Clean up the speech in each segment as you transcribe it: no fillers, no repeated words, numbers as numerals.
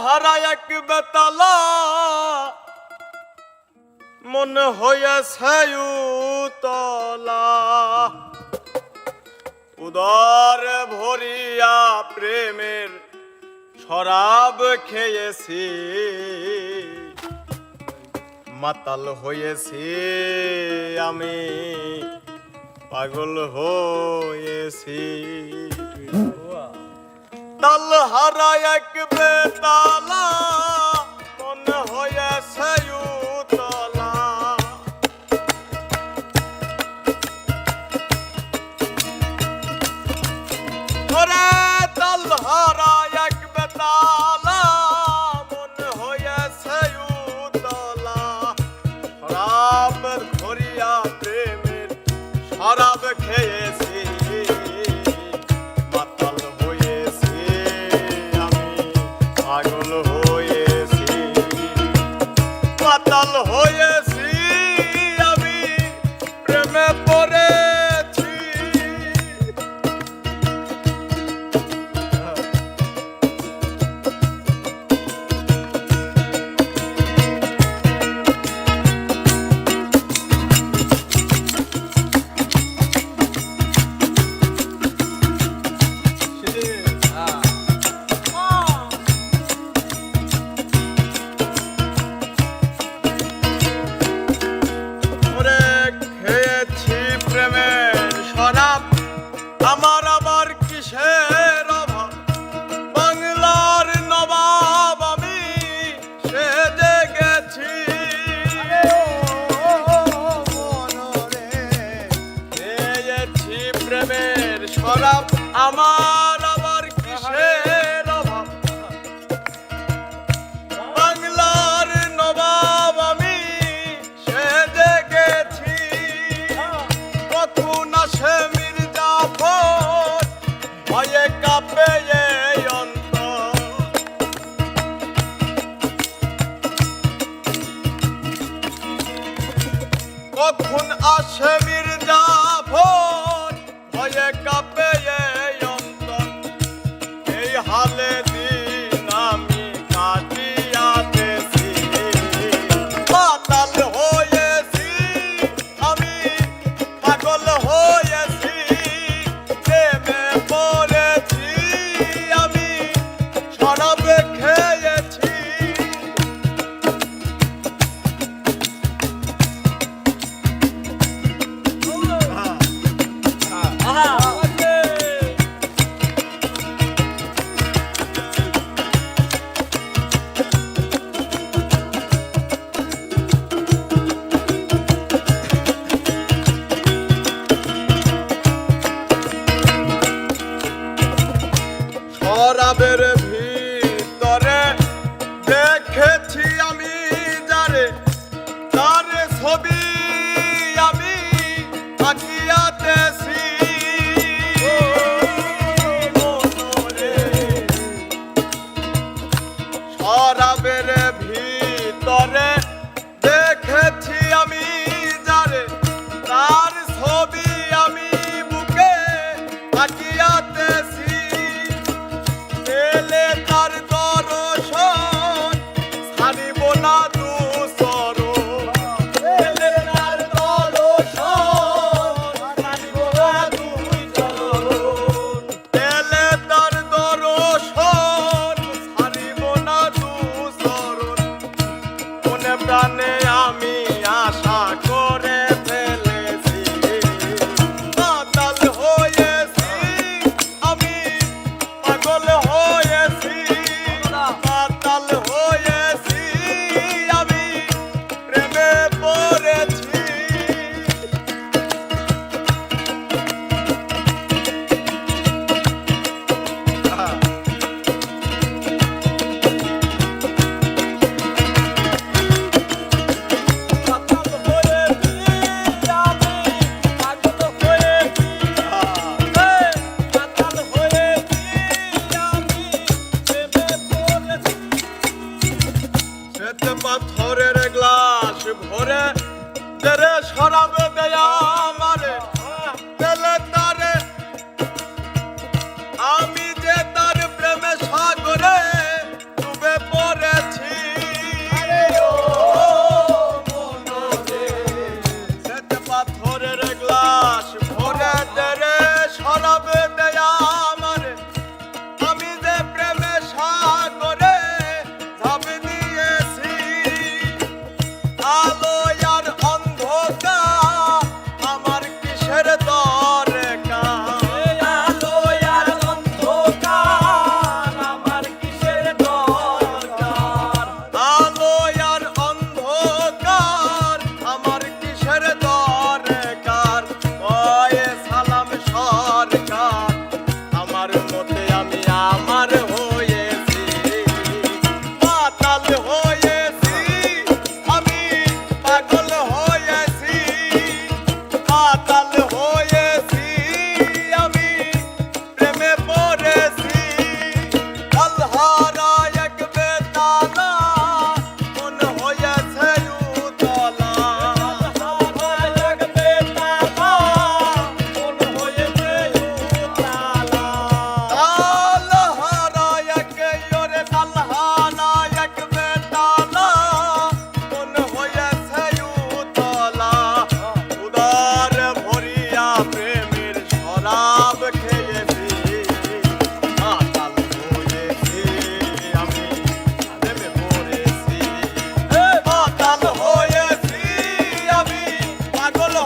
হারা এক বেতালা মনে হয়েছে উতলা উদর ভরিয়া প্রেমের শরাব খেয়েছি মাতাল হয়েছি আমি পাগল হয়েছি তাল হারা এক বেতালা মনে হয়েছে উতলা ওরে তাল হারা এক বেতালা মনে হয়েছে উতলা শরাব ধরিয়া প্রেমের শরাব খেয়েছি মাতাল হয়েছি আমি পাগল হয়েছি মাতাল হয়েছি আমি প্রেমে পড়েছি আমার আবার কিসের অভাব বাংলার নবাব আমি সেজে গেছি খেয়েছি প্রেমের শরাব আমার আবার কিসের অভাব বাংলার নবাব আমি সেজে গেছি কখন আসে ভয়ে কাঁপে এই অন্তর কখন আসে মির্জাফর ভয়ে কাঁপে এই অন্তর এই হালে দিন আমি কাটিয়াতেছি মাতাল হয়েছি আমি পাগল হয়েছি প্রেমে পড়েছি আমি শরাব খেয়েছি শরাবের ভিতরে দেখেছি আমি যারে তার ছবি আমি আঁকিয়াতেছি শরাবের ভিতরে দেখেছি আমি যারে তার ছবি আমি বুকে আঁকিয়াতেছি পেলে তার দর্শন ছাড়িব না দুসরণ পেলে তার দর্শন ছাড়িব না দুসরণ পেলে তার দর্শন ছাড়িব না দুসরণ মনে প্রাণে আমি আশা করে ফেলেছি মাতাল হয়েছি আমি পাগল হয়েছি মাতাল হয়েছি আমি প্রেমে পড়েছি পাথরের গ্লাস ভরে তেরে শরাব দেয়া আমারে তেলে তারে আমি যে তার প্রেমে সাগরে ডুবে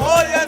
হয়ে